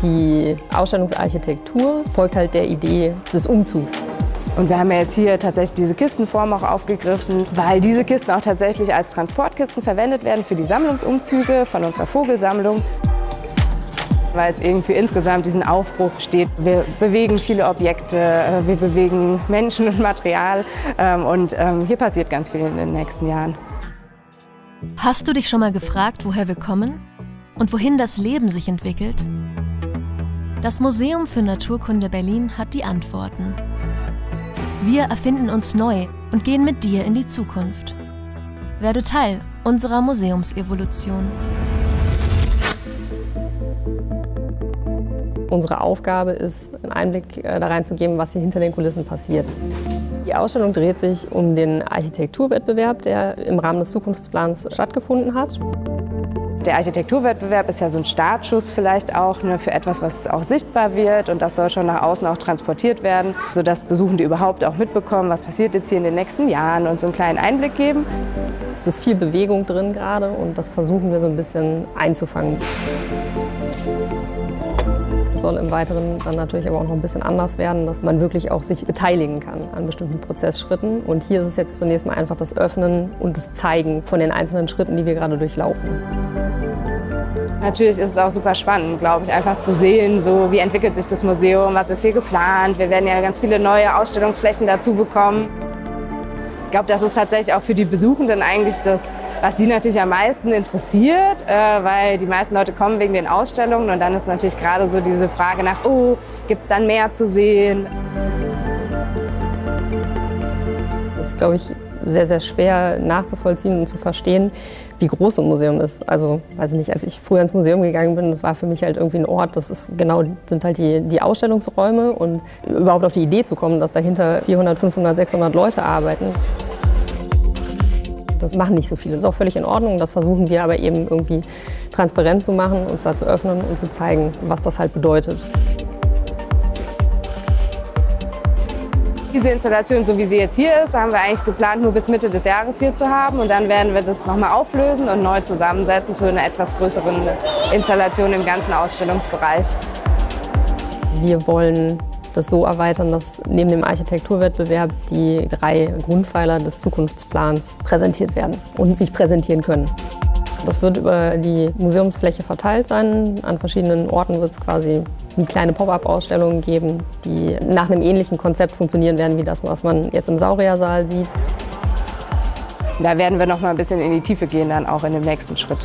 Die Ausstellungsarchitektur folgt halt der Idee des Umzugs. Und wir haben ja jetzt hier tatsächlich diese Kistenform auch aufgegriffen, weil diese Kisten auch tatsächlich als Transportkisten verwendet werden für die Sammlungsumzüge von unserer Vogelsammlung. Weil es irgendwie insgesamt diesen Aufbruch steht. Wir bewegen viele Objekte, wir bewegen Menschen und Material und hier passiert ganz viel in den nächsten Jahren. Hast du dich schon mal gefragt, woher wir kommen und wohin das Leben sich entwickelt? Das Museum für Naturkunde Berlin hat die Antworten. Wir erfinden uns neu und gehen mit dir in die Zukunft. Werde Teil unserer Museumsevolution. Unsere Aufgabe ist, einen Einblick da reinzugeben, was hier hinter den Kulissen passiert. Die Ausstellung dreht sich um den Architekturwettbewerb, der im Rahmen des Zukunftsplans stattgefunden hat. Der Architekturwettbewerb ist ja so ein Startschuss vielleicht auch für etwas, was auch sichtbar wird, und das soll schon nach außen auch transportiert werden, sodass Besuchende überhaupt auch mitbekommen, was passiert jetzt hier in den nächsten Jahren und so einen kleinen Einblick geben. Es ist viel Bewegung drin gerade und das versuchen wir so ein bisschen einzufangen. Es soll im Weiteren dann natürlich aber auch noch ein bisschen anders werden, dass man wirklich auch sich beteiligen kann an bestimmten Prozessschritten. Und hier ist es jetzt zunächst mal einfach das Öffnen und das Zeigen von den einzelnen Schritten, die wir gerade durchlaufen. Natürlich ist es auch super spannend, glaube ich, einfach zu sehen, so wie entwickelt sich das Museum, was ist hier geplant. Wir werden ja ganz viele neue Ausstellungsflächen dazu bekommen. Ich glaube, das ist tatsächlich auch für die Besuchenden eigentlich das, was sie natürlich am meisten interessiert, weil die meisten Leute kommen wegen den Ausstellungen und dann ist natürlich gerade so diese Frage nach, oh, gibt es dann mehr zu sehen? Das ist, glaube ich, sehr, sehr schwer nachzuvollziehen und zu verstehen, wie groß so ein Museum ist. Also, weiß ich nicht, als ich früher ins Museum gegangen bin, das war für mich halt irgendwie ein Ort, das ist genau, sind halt die Ausstellungsräume, und überhaupt auf die Idee zu kommen, dass dahinter 400, 500, 600 Leute arbeiten. Das machen nicht so viele. Das ist auch völlig in Ordnung. Das versuchen wir aber eben irgendwie transparent zu machen, uns da zu öffnen und zu zeigen, was das halt bedeutet. Diese Installation, so wie sie jetzt hier ist, haben wir eigentlich geplant, nur bis Mitte des Jahres hier zu haben. Und dann werden wir das nochmal auflösen und neu zusammensetzen zu einer etwas größeren Installation im ganzen Ausstellungsbereich. Wir wollen das so erweitern, dass neben dem Architekturwettbewerb die 3 Grundpfeiler des Zukunftsplans präsentiert werden und sich präsentieren können. Das wird über die Museumsfläche verteilt sein. An verschiedenen Orten wird es quasi wie kleine Pop-up-Ausstellungen geben, die nach einem ähnlichen Konzept funktionieren werden wie das, was man jetzt im Sauriersaal sieht. Da werden wir noch mal ein bisschen in die Tiefe gehen, dann auch in dem nächsten Schritt.